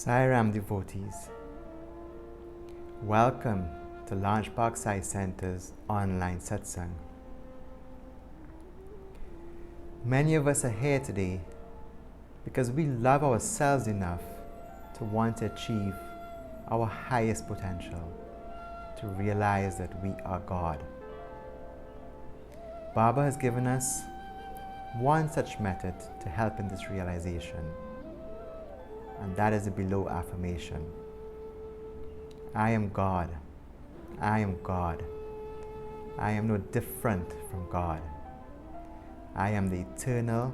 Sai Ram devotees, welcome to Launch Park Sai Center's online Satsangh. Many of us are here today because we love ourselves enough to want to achieve our highest potential, to realize that we are God. Baba has given us one such method to help in this realization, and that is the below affirmation. I am God. I am God. I am no different from God. I am the eternal,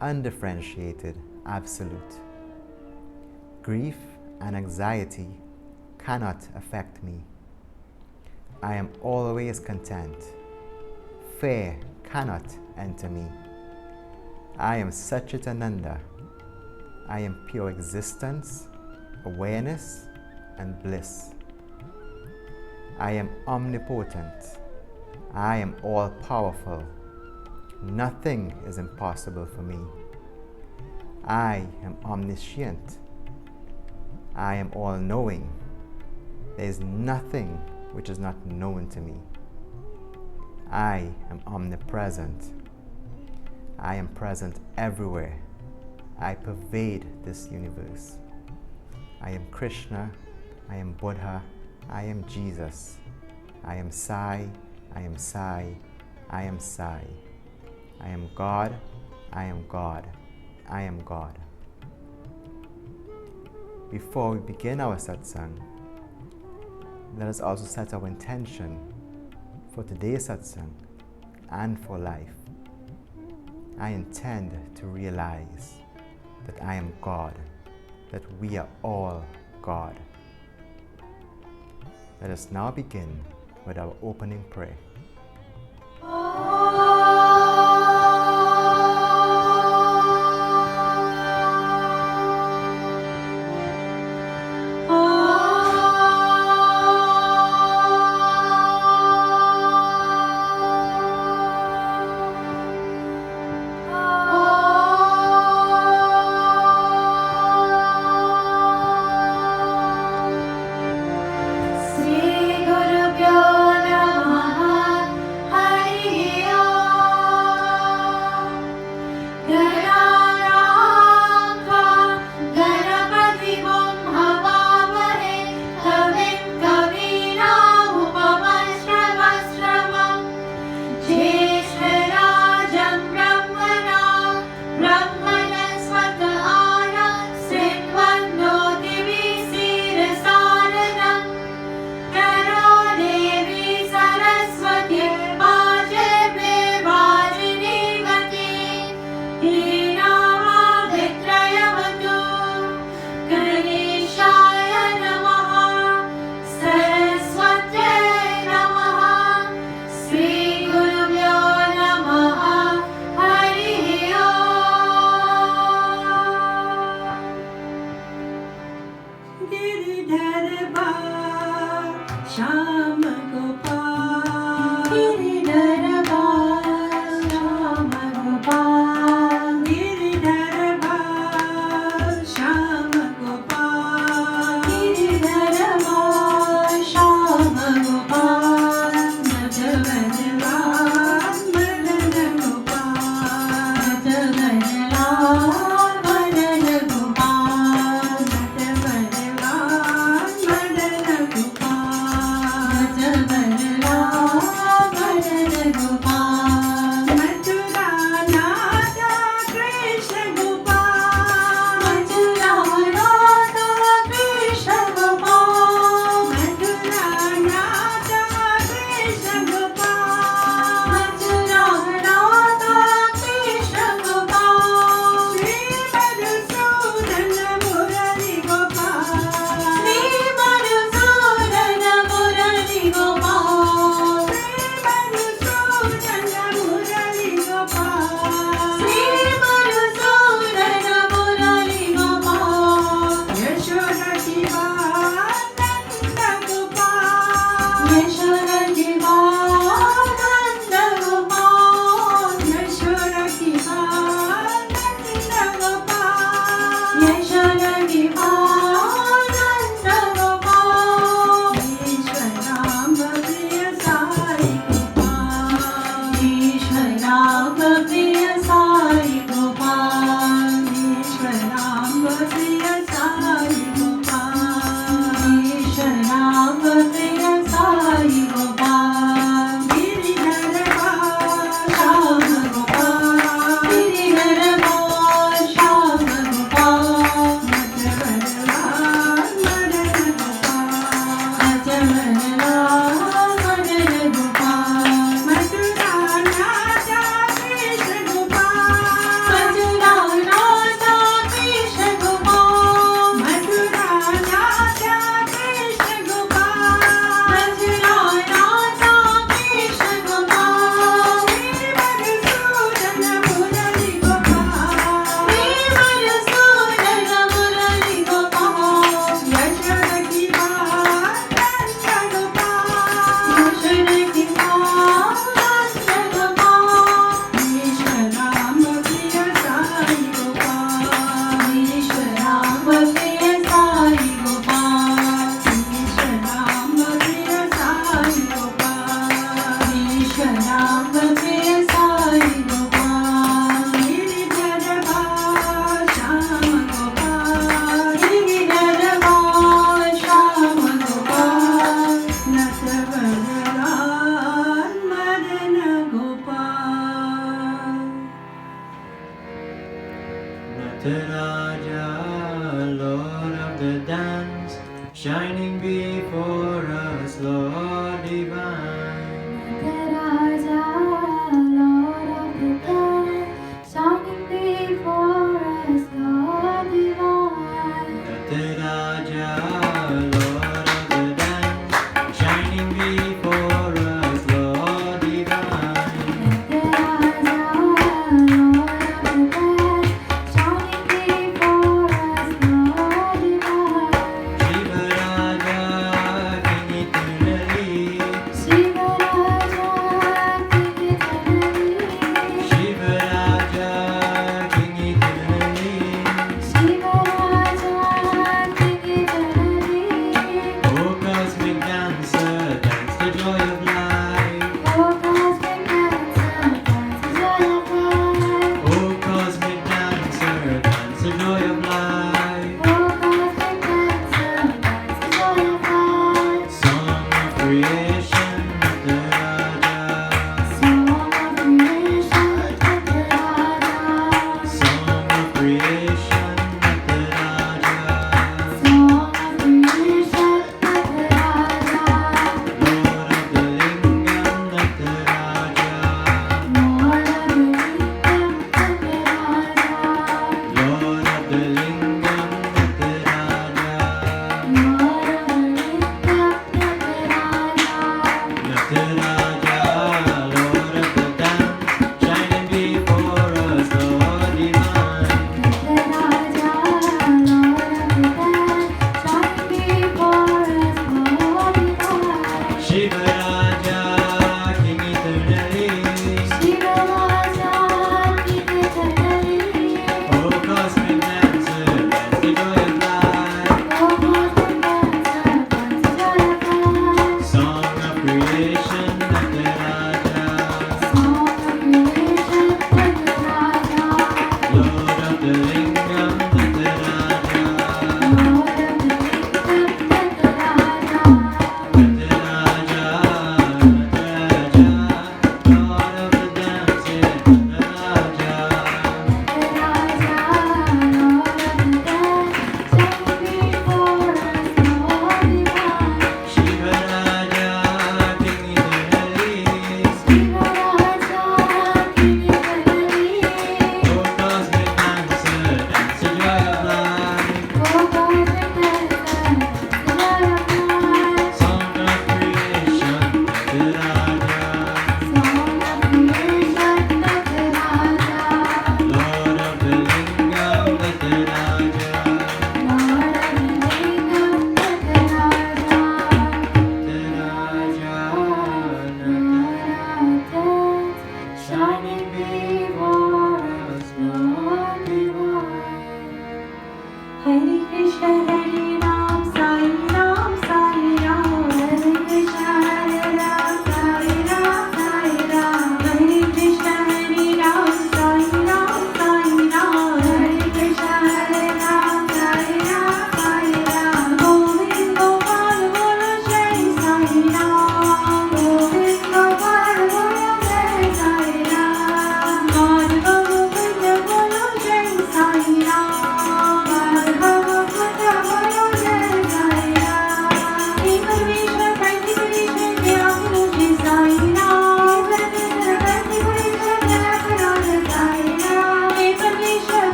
undifferentiated Absolute. Grief and anxiety cannot affect me. I am always content. Fear cannot enter me. I am Satchitananda. I am pure existence, awareness, and bliss. I am omnipotent. I am all-powerful. Nothing is impossible for me. I am omniscient. I am all-knowing. There is nothing which is not known to me. I am omnipresent. I am present everywhere. I pervade this universe. I am Krishna. I am Buddha. I am Jesus. I am Sai. I am Sai. I am Sai. I am God. I am God. I am God. Before we begin our satsang, let us also set our intention for today's satsang and for life. I intend to realize that I am God, that we are all God. Let us now begin with our opening prayer.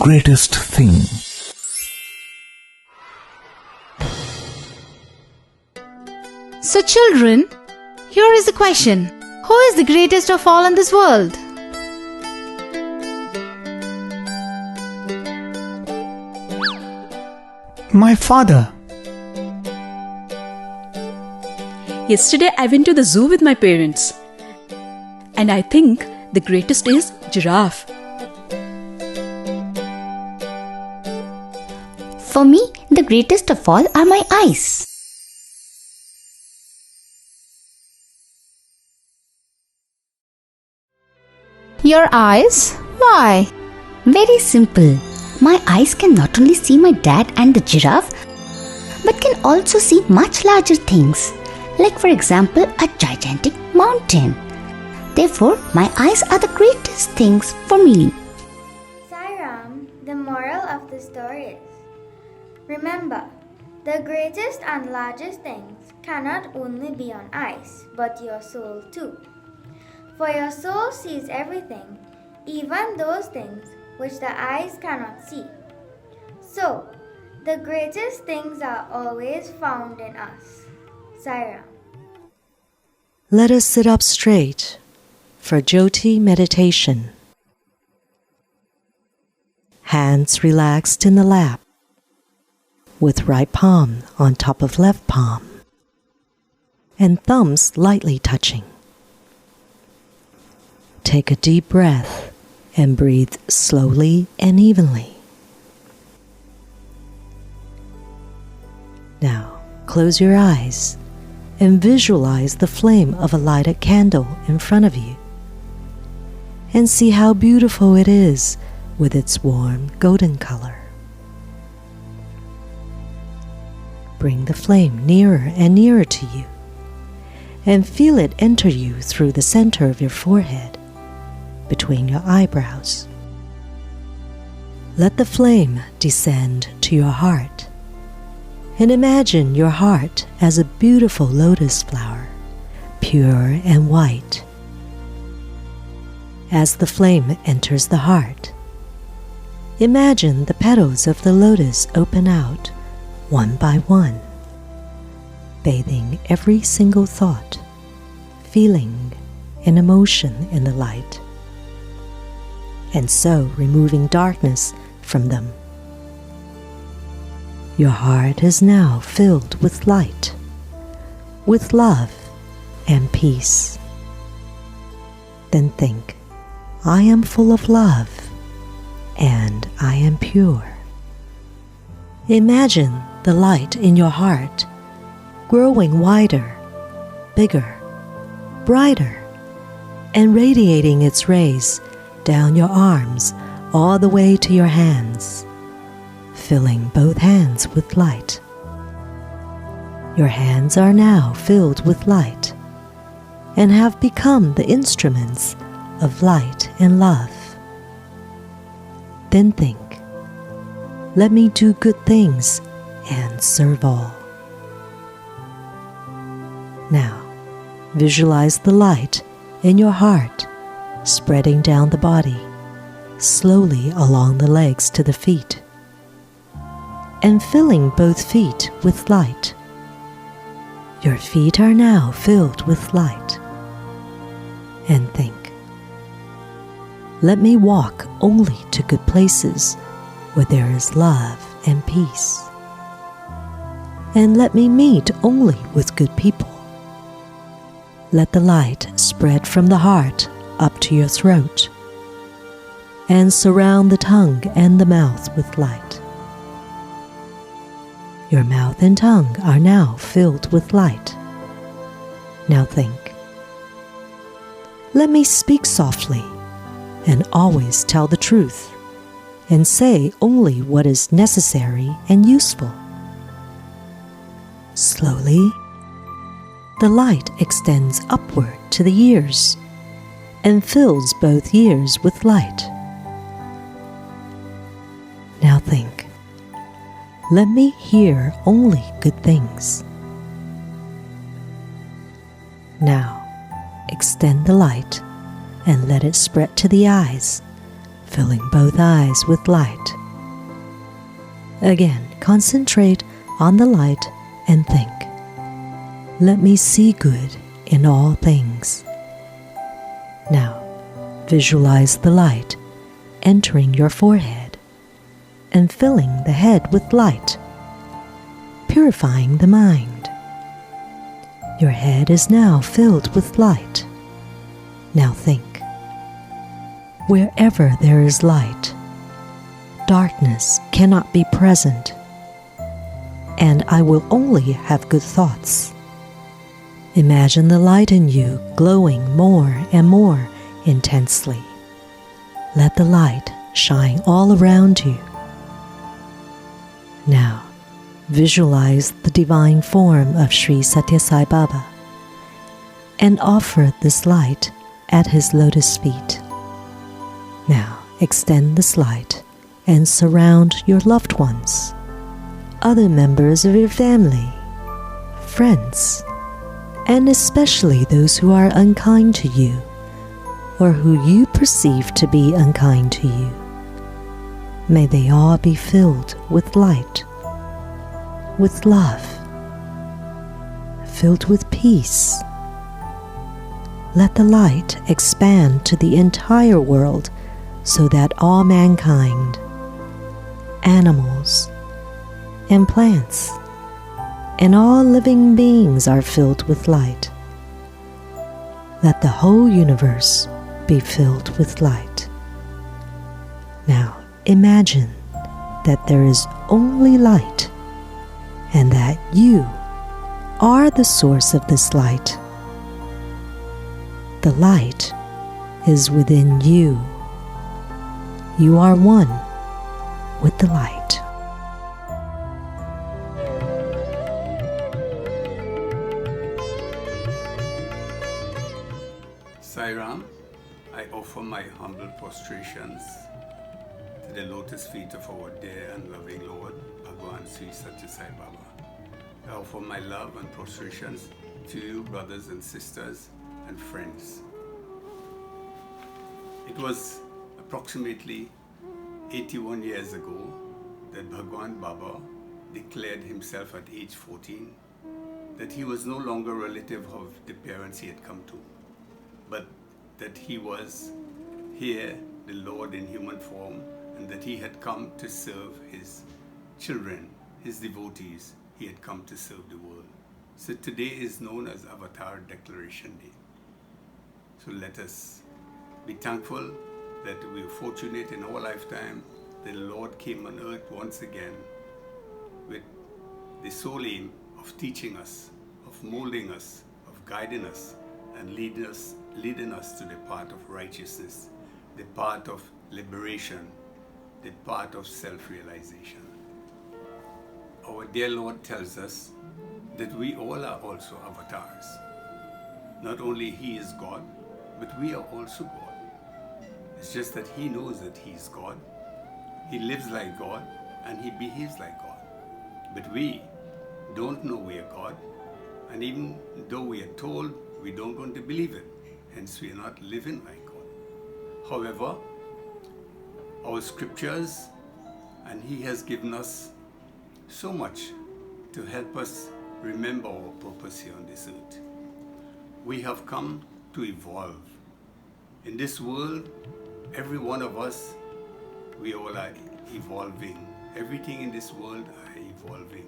greatest thing? So children, here is the question. Who is the greatest of all in this world? My father. Yesterday I went to the zoo with my parents. And I think the greatest is giraffe. For me, the greatest of all are my eyes. Your eyes? Why? Very simple. My eyes can not only see my dad and the giraffe, but can also see much larger things, like for example a gigantic mountain. Therefore, my eyes are the greatest things for me. Sairam, the moral of the story is, remember, the greatest and largest things cannot only be on eyes, but your soul too. For your soul sees everything, even those things which the eyes cannot see. So, the greatest things are always found in us. Sairam. Let us sit up straight for Jyoti meditation. Hands relaxed in the lap, with right palm on top of left palm, and thumbs lightly touching. Take a deep breath and breathe slowly and evenly. Now, close your eyes and visualize the flame of a lighted candle in front of you. And see how beautiful it is with its warm golden color. Bring the flame nearer and nearer to you, and feel it enter you through the center of your forehead, between your eyebrows. Let the flame descend to your heart, and imagine your heart as a beautiful lotus flower, pure and white. As the flame enters the heart, imagine the petals of the lotus open out one by one, bathing every single thought, feeling, and emotion in the light, and so removing darkness from them. Your heart is now filled with light, with love and peace. Then think, I am full of love and I am pure. Imagine the light in your heart growing wider, bigger, brighter, and radiating its rays down your arms all the way to your hands, filling both hands with light. Your hands are now filled with light and have become the instruments of light and love. Then think, let me do good things and serve all. Now, visualize the light in your heart spreading down the body, slowly along the legs to the feet, and filling both feet with light. Your feet are now filled with light. And think, let me walk only to good places where there is love and peace. And let me meet only with good people. Let the light spread from the heart up to your throat and surround the tongue and the mouth with light. Your mouth and tongue are now filled with light. Now think, let me speak softly and always tell the truth and say only what is necessary and useful. Slowly, the light extends upward to the ears and fills both ears with light. Now think, let me hear only good things. Now, extend the light and let it spread to the eyes, filling both eyes with light. Again, concentrate on the light and think, let me see good in all things. Now, visualize the light entering your forehead and filling the head with light, purifying the mind. Your head is now filled with light. Now think, wherever there is light, darkness cannot be present, and I will only have good thoughts. Imagine the light in you glowing more and more intensely. Let the light shine all around you. Now, visualize the divine form of Sri Satya Sai Baba and offer this light at his lotus feet. Now, extend this light and surround your loved ones, other members of your family, friends, and especially those who are unkind to you or who you perceive to be unkind to you. May they all be filled with light, with love, filled with peace. Let the light expand to the entire world so that all mankind, animals, and plants, and all living beings are filled with light. Let the whole universe be filled with light. Now imagine that there is only light and that you are the source of this light. The light is within you. You are one with the light. Sai Ram, I offer my humble prostrations to the lotus feet of our dear and loving Lord, Bhagwan Sri Satya Sai Baba. I offer my love and prostrations to you, brothers and sisters and friends. It was approximately 81 years ago that Bhagwan Baba declared himself at age 14 that he was no longer a relative of the parents he had come to, but that he was here, the Lord in human form, and that he had come to serve his children, his devotees. He had come to serve the world. So today is known as Avatar Declaration Day. So let us be thankful that we are fortunate in our lifetime that the Lord came on earth once again with the sole aim of teaching us, of molding us, of guiding us, and leading us to the path of righteousness, the path of liberation, the path of self-realization. Our dear Lord tells us that we all are also avatars. Not only He is God, but we are also God. It's just that He knows that He is God. He lives like God and He behaves like God. But we don't know we are God, and even though we are told, we don't want to believe it. Hence, we are not living like God. However, our scriptures, and He has given us so much to help us remember our purpose here on this earth. We have come to evolve. In this world, every one of us, we all are evolving. Everything in this world are evolving.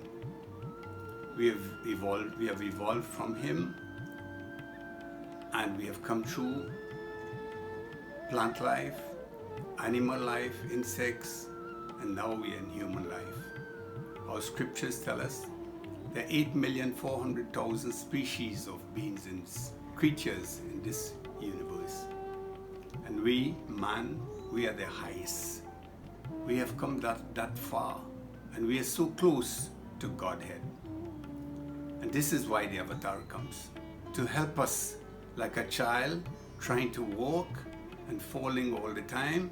We have evolved from Him, and we have come through plant life, animal life, insects, and now we are in human life. Our scriptures tell us there are 8,400,000 species of beings and creatures in this universe. And we, man, we are the highest. We have come that far, and we are so close to Godhead. And this is why the Avatar comes, to help us like a child trying to walk and falling all the time.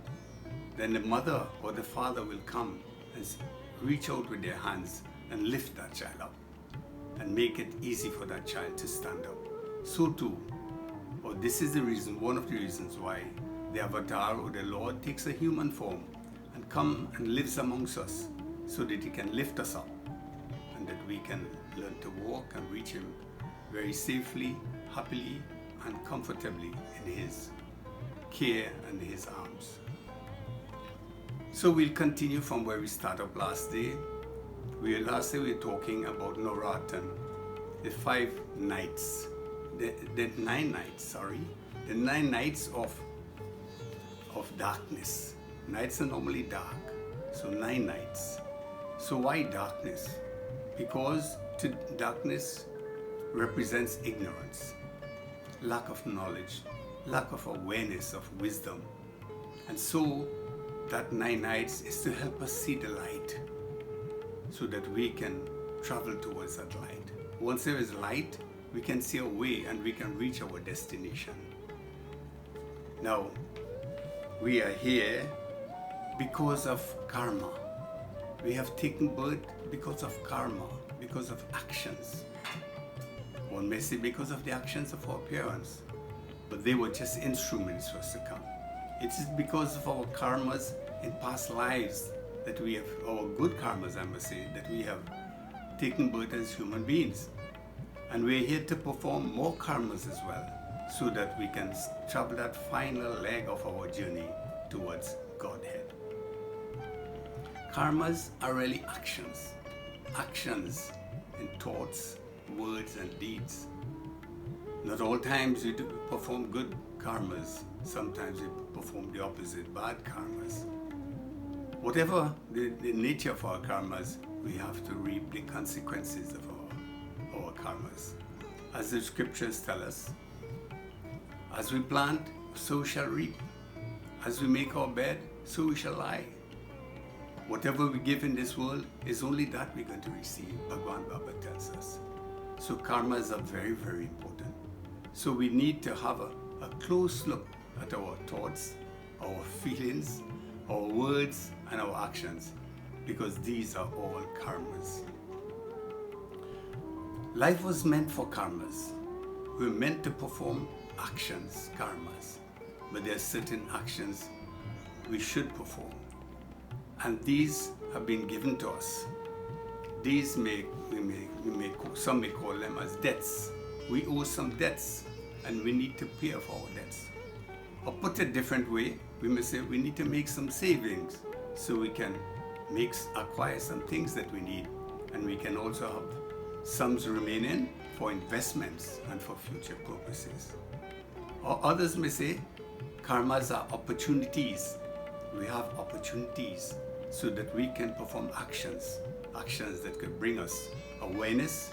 Then the mother or the father will come and reach out with their hands and lift that child up and make it easy for that child to stand up. So too, or this is the reason, one of the reasons why the Avatar or the Lord takes a human form and come and lives amongst us, so that He can lift us up and that we can learn to walk and reach Him very safely, happily, and comfortably in His care and His arms. So we'll continue from where we started up last day. Last day we were talking about Noratan, the 5 nights, the 9 nights, the 9 nights of darkness. Nights are normally dark, so 9 nights. So why darkness? Because darkness represents ignorance, lack of knowledge, lack of awareness of wisdom. And so that 9 nights is to help us see the light so that we can travel towards that light. Once there is light, we can see a way and we can reach our destination. Now, we are here because of karma. We have taken birth because of karma, because of actions. One may say because of the actions of our parents, but they were just instruments for us to come. It is because of our karmas in past lives that we have, our good karmas I must say, that we have taken birth as human beings. And we're here to perform more karmas as well, so that we can travel that final leg of our journey towards Godhead. Karmas are really actions. Actions in thoughts, words, and deeds. Not all times we do perform good karmas. Sometimes we perform the opposite, bad karmas. Whatever the nature of our karmas, we have to reap the consequences of our karmas. As the scriptures tell us, as we plant, so shall reap. As we make our bed, so we shall lie. Whatever we give in this world is only that we're going to receive, Bhagwan Baba tells us. So karmas are very, very important. So we need to have a close look at our thoughts, our feelings, our words, and our actions, because these are all karmas. Life was meant for karmas. We're meant to perform actions, karmas, but there are certain actions we should perform. And these have been given to us. These some may call them as debts. We owe some debts and we need to pay off our debts. Or put a different way, we may say we need to make some savings so we can acquire some things that we need, and we can also have sums remaining for investments and for future purposes. Or others may say karmas are opportunities. We have opportunities so that we can perform actions that can bring us awareness,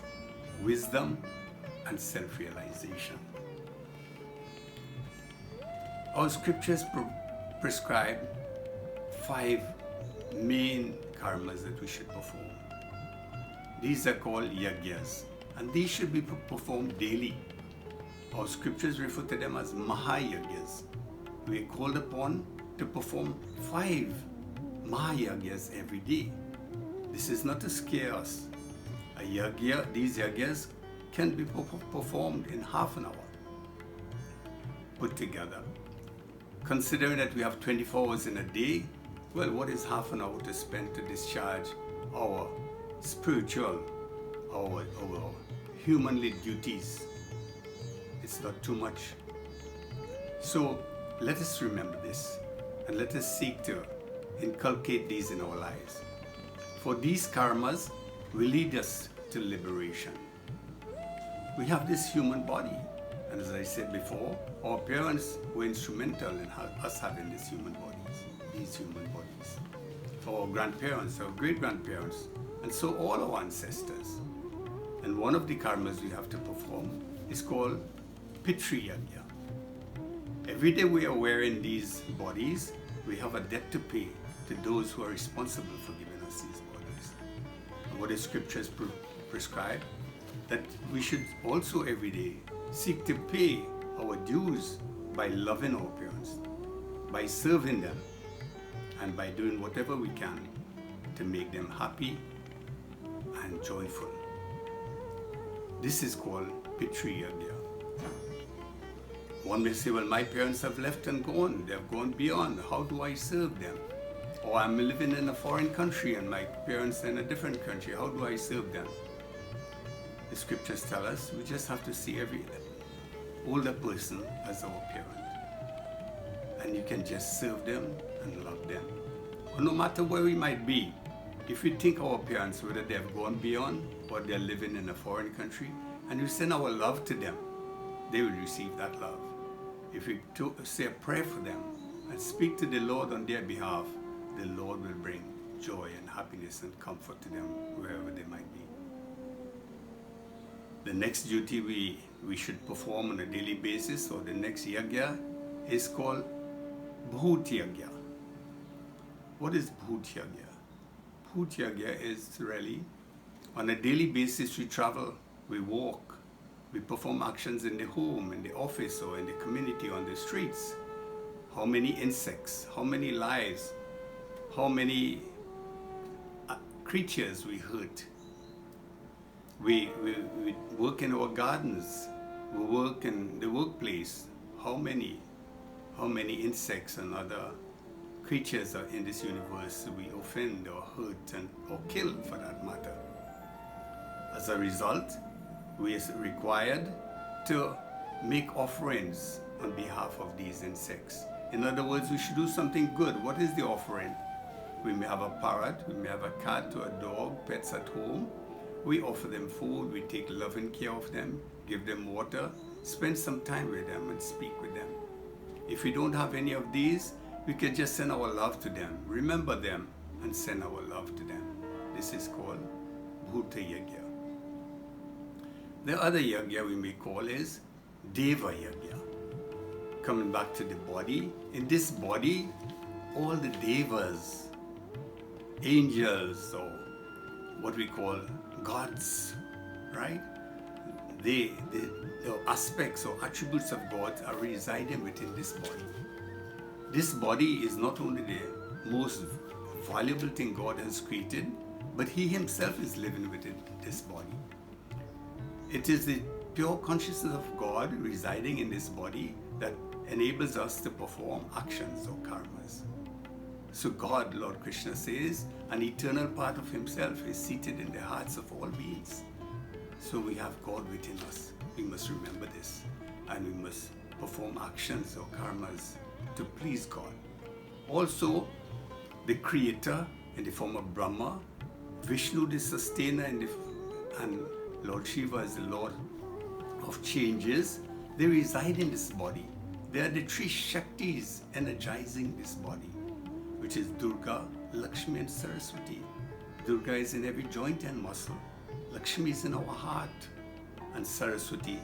wisdom, and self-realization. Our scriptures prescribe 5 main karmas that we should perform. These are called Yagyas, and these should be performed daily. Our scriptures refer to them as Mahayagyas. We are called upon to perform 5 Mahayagyas every day. This is not to scare us. A Yagya, these Yagyas can be performed in half an hour, put together. Considering that we have 24 hours in a day, well, what is half an hour to spend to discharge our spiritual, our humanly duties? It's not too much. So let us remember this and let us seek to inculcate these in our lives. For these karmas will lead us to liberation. We have this human body, and as I said before, our parents were instrumental in us having these human bodies. For our grandparents, our great-grandparents, and so all our ancestors. And one of the karmas we have to perform is called Bhutiyagya. Every day we are wearing these bodies, we have a debt to pay to those who are responsible for giving us these bodies. And what the scriptures prescribe, that we should also every day seek to pay our dues by loving our parents, by serving them, and by doing whatever we can to make them happy and joyful. This is called Bhutiyagya. One may say, well, my parents have left and gone. They have gone beyond. How do I serve them? Or I'm living in a foreign country and my parents are in a different country. How do I serve them? The scriptures tell us we just have to see every older person as our parent. And you can just serve them and love them. Or no matter where we might be, if we think our parents, whether they have gone beyond or they're living in a foreign country, and we send our love to them, they will receive that love. If we say a prayer for them and speak to the Lord on their behalf, the Lord will bring joy and happiness and comfort to them wherever they might be. The next duty we should perform on a daily basis, or the next Yagya, is called Bhutiyagya. What is Bhutiyagya? Bhutiyagya is really, on a daily basis we travel, we walk, we perform actions in the home, in the office, or in the community, on the streets. How many insects, how many lives, how many creatures we hurt. We work in our gardens, we work in the workplace. How many insects and other creatures are in this universe we offend or hurt or kill, for that matter. As a result, we are required to make offerings on behalf of these insects. In other words, we should do something good. What is the offering? We may have a parrot, we may have a cat or a dog, pets at home. We offer them food, we take loving care of them, give them water, spend some time with them and speak with them. If we don't have any of these, we can just send our love to them, remember them, and send our love to them. This is called Bhutiyagya. The other Yagya we may call is Deva Yagya. Coming back to the body, in this body, all the Devas, angels, or what we call gods, right? The aspects or attributes of God are residing within this body. This body is not only the most valuable thing God has created, but He Himself is living within this body. It is the pure consciousness of God residing in this body that enables us to perform actions or karmas. So God, Lord Krishna says, an eternal part of Himself is seated in the hearts of all beings. So we have God within us. We must remember this, and we must perform actions or karmas to please God. Also, the Creator in the form of Brahma, Vishnu the Sustainer, and Lord Shiva is the Lord of changes. They reside in this body. They are the three Shaktis energizing this body, which is Durga, Lakshmi and Saraswati. Durga is in every joint and muscle. Lakshmi is in our heart. And Saraswati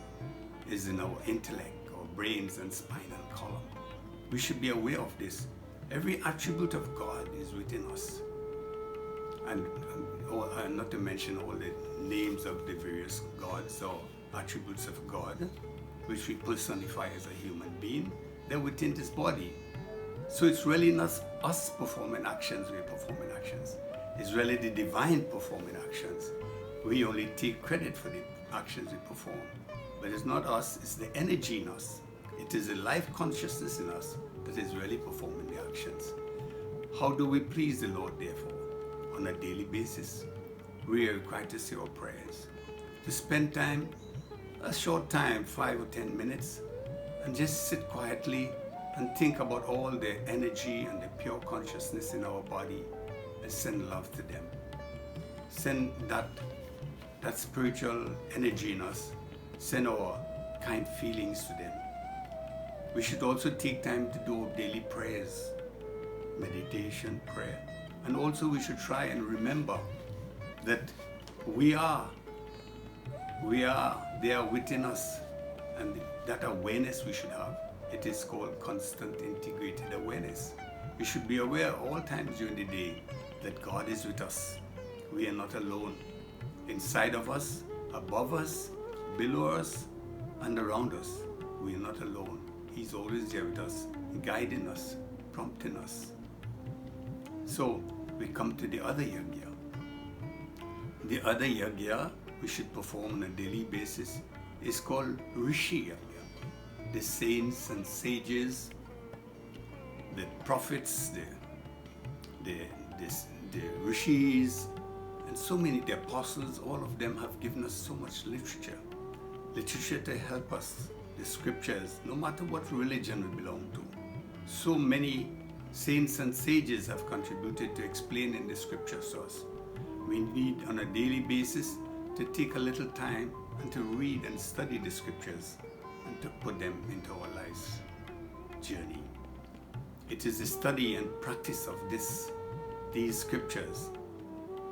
is in our intellect, our brains and spinal column. We should be aware of this. Every attribute of God is within us. And not to mention all the names of the various gods or attributes of God, which we personify as a human being, they're within this body. So it's really not us performing actions, we're performing actions. It's really the divine performing actions. We only take credit for the actions we perform. But it's not us, it's the energy in us. It is the life consciousness in us that is really performing the actions. How do we please the Lord, therefore? On a daily basis, we are required to say our prayers. To spend time, a short time, 5 or 10 minutes, and just sit quietly and think about all the energy and the pure consciousness in our body and send love to them. Send that spiritual energy in us, send our kind feelings to them. We should also take time to do daily prayers, meditation, prayer. And also we should try and remember that they are within us, and that awareness we should have. It is called constant integrated awareness. We should be aware all times during the day that God is with us. We are not alone. Inside of us, above us, below us, and around us, we are not alone. He's always there with us, guiding us, prompting us. So we come to the other Yagya. The other Yagya we should perform on a daily basis is called Rishi Yagya. The saints and sages, the prophets, the rishis, and so many, the apostles, all of them have given us so much literature to help us, the scriptures, no matter what religion we belong to. So many saints and sages have contributed to explaining the scriptures to us. We need on a daily basis to take a little time and to read and study the scriptures and to put them into our life's journey. It is the study and practice of these scriptures,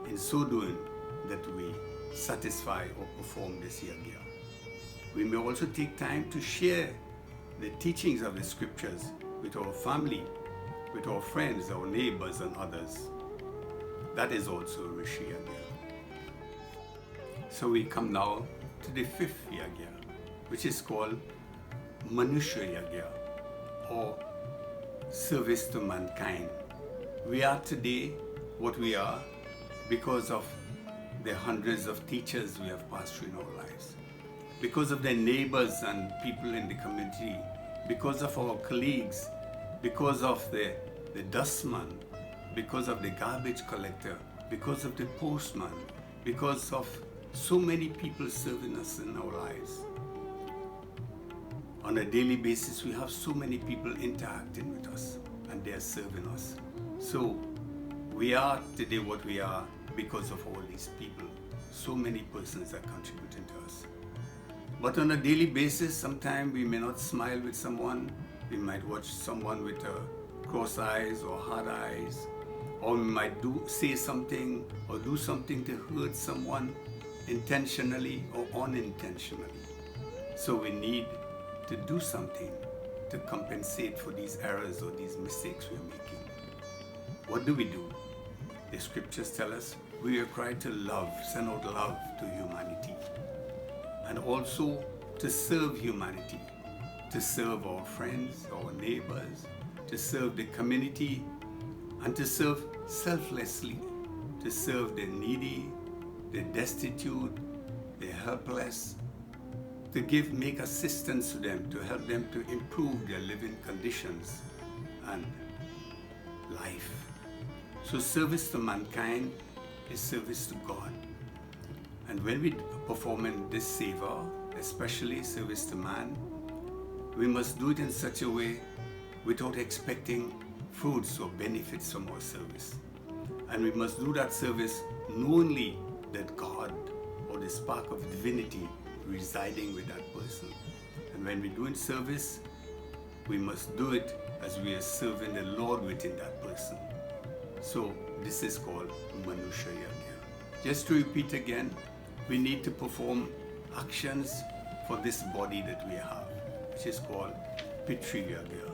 in so doing, that we satisfy or perform this Yagya. We may also take time to share the teachings of the scriptures with our family, with our friends, our neighbors and others. That is also Rishi Yagya. So we come now to the fifth Yagya, which is called Manushya Yagya, or service to mankind. We are today what we are because of the hundreds of teachers we have passed through in our lives, because of the neighbors and people in the community, because of our colleagues, because of the dustman, because of the garbage collector, because of the postman, because of so many people serving us in our lives. On a daily basis, we have so many people interacting with us and they are serving us. So we are today what we are because of all these people. So many persons are contributing to us. But on a daily basis, sometimes we may not smile with someone. We might watch someone with cross eyes or hard eyes, or we might say something or do something to hurt someone intentionally or unintentionally. So we need to do something to compensate for these errors or these mistakes we're making. What do? The scriptures tell us we are called to love, send out love to humanity, and also to serve humanity, to serve our friends, our neighbors, to serve the community, and to serve selflessly, to serve the needy, the destitute, the helpless, to make assistance to them, to help them to improve their living conditions and life. So service to mankind is service to God. And when we perform in this savor, especially service to man, we must do it in such a way without expecting fruits or benefits from our service. And we must do that service knowingly that God or the spark of divinity residing with that person. And when we're doing service, we must do it as we are serving the Lord within that person. So this is called Manushya Yagya. Just to repeat again, we need to perform actions for this body that we have, which is called Bhutiyagya.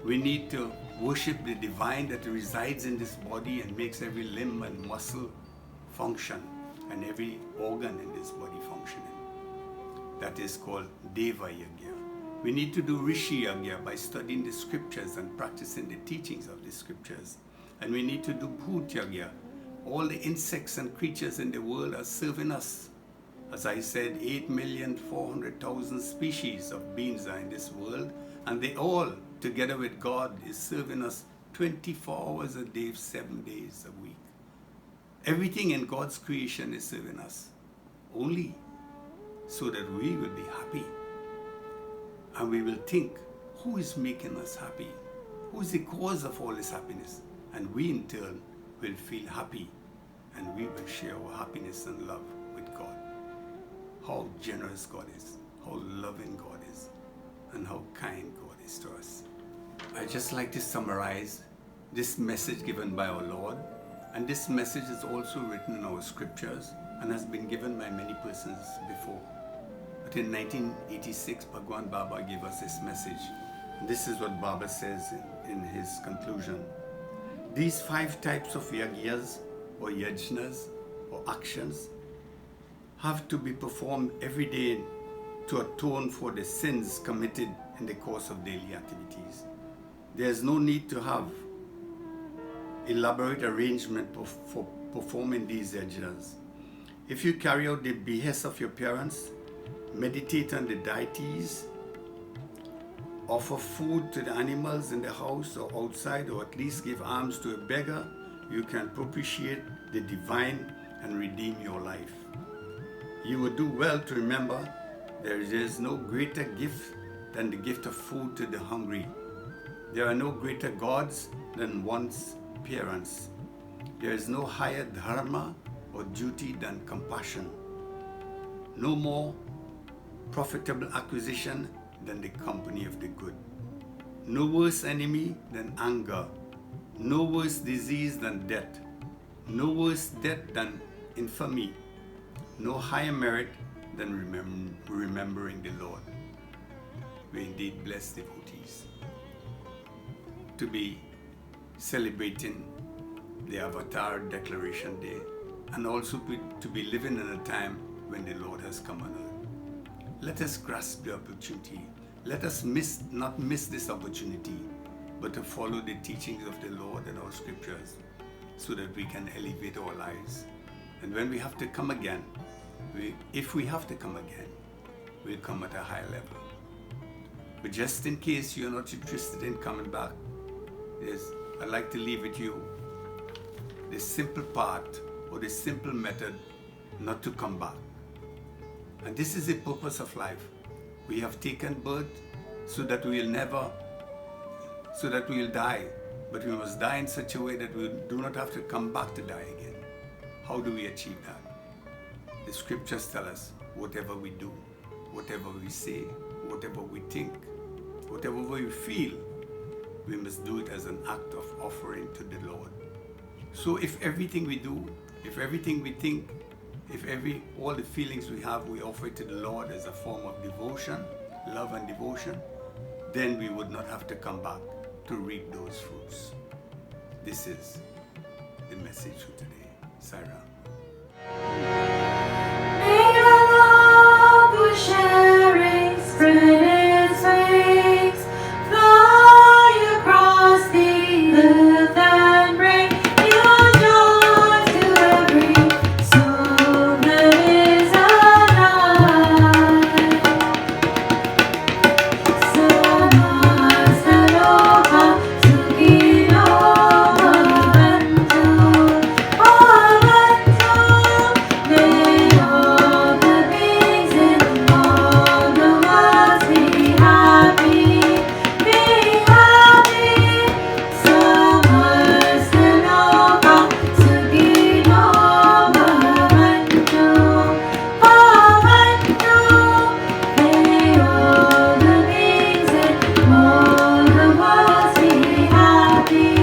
We need to worship the divine that resides in this body and makes every limb and muscle function and every organ in this body functioning. That is called Deva Yagya. We need to do Rishi Yagya by studying the scriptures and practicing the teachings of the scriptures. And we need to do Bhutiyagya. All the insects and creatures in the world are serving us. As I said, 8,400,000 species of beings are in this world, and they all, together with God, is serving us 24 hours a day, 7 days a week. Everything in God's creation is serving us, only so that we will be happy. And we will think, who is making us happy? Who is the cause of all this happiness? And we in turn will feel happy, and we will share our happiness and love with God. How generous God is, how loving God is, and how kind God is to us. I just like to summarize this message given by our Lord, and this message is also written in our scriptures and has been given by many persons before. But in 1986, Bhagwan Baba gave us this message. And this is what Baba says in his conclusion. These 5 types of yagyas or yajnas or actions have to be performed every day to atone for the sins committed in the course of daily activities. There is no need to have elaborate arrangement for performing these yajnas. If you carry out the behest of your parents, meditate on the deities, offer food to the animals in the house or outside, or at least give alms to a beggar, you can propitiate the divine and redeem your life. You would do well to remember there is no greater gift than the gift of food to the hungry. There are no greater gods than one's parents. There is no higher dharma or duty than compassion. No more profitable acquisition than the company of the good. No worse enemy than anger. No worse disease than death. No worse death than infamy. No higher merit than remembering the Lord. We indeed blessed devotees to be celebrating the Avatar Declaration Day, and also to be living in a time when the Lord has come on earth. Let us grasp the opportunity. Let us not miss this opportunity, but to follow the teachings of the Lord and our scriptures so that we can elevate our lives. And when we have to come again, if we have to come again, we'll come at a high level. But just in case you're not interested in coming back, I'd like to leave with you the simple part or the simple method not to come back. And this is the purpose of life. We have taken birth so that we'll die, but we must die in such a way that we do not have to come back to die again. How do we achieve that? The scriptures tell us whatever we do, whatever we say, whatever we think, whatever we feel, we must do it as an act of offering to the Lord. So if everything we do, if everything we think, all the feelings we have, we offer it to the Lord as a form of devotion, love and devotion, then we would not have to come back to reap those fruits. This is the message for today. Saira. May your love who sharing spread its wings, fly across the earth and bring your joy to every soul that is alive. Satsangh, Sukino, Bhavantu, Bhavantu. May all the beings in all the worlds be happy, be happy. Satsangh, Sukino, Bhavantu, Bhavantu. May all the beings in all the worlds be happy.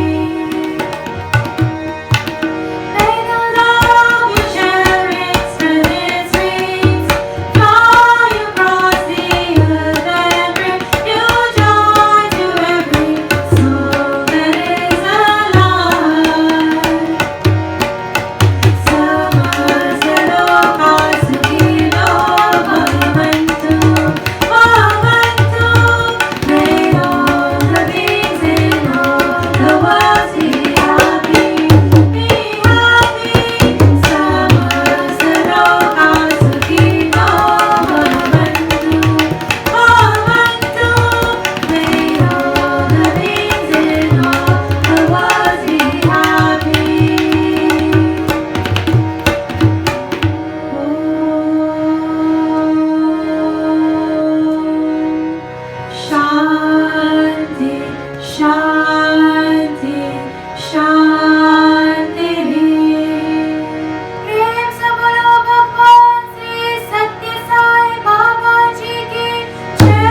May the love you sharing spread its wings, fly across the earth and bring new joy to every soul that is alive. Satsangh, Sukino, Bhavantu, Bhavantu. May all the beings in all the worlds be happy, be happy. Satsangh, Sukino, Bhavantu, Bhavantu. May all the beings in all the worlds be happy. Shanti, Shanti, Shanti. प्रेम से बोलो भगवान श्री सत्य साई बाबा जी की जय।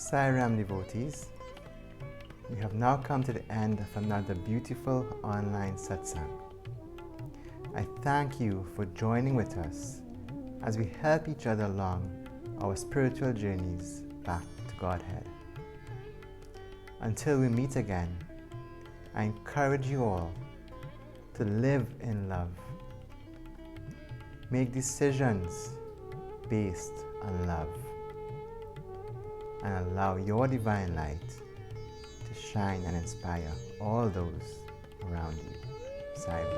Sairam devotees, we have now come to the end of another beautiful online satsang. I thank you for joining with us as we help each other along our spiritual journeys back to Godhead. Until we meet again, I encourage you all to live in love. Make decisions based on love, and allow your divine light to shine and inspire all those around you. Saira.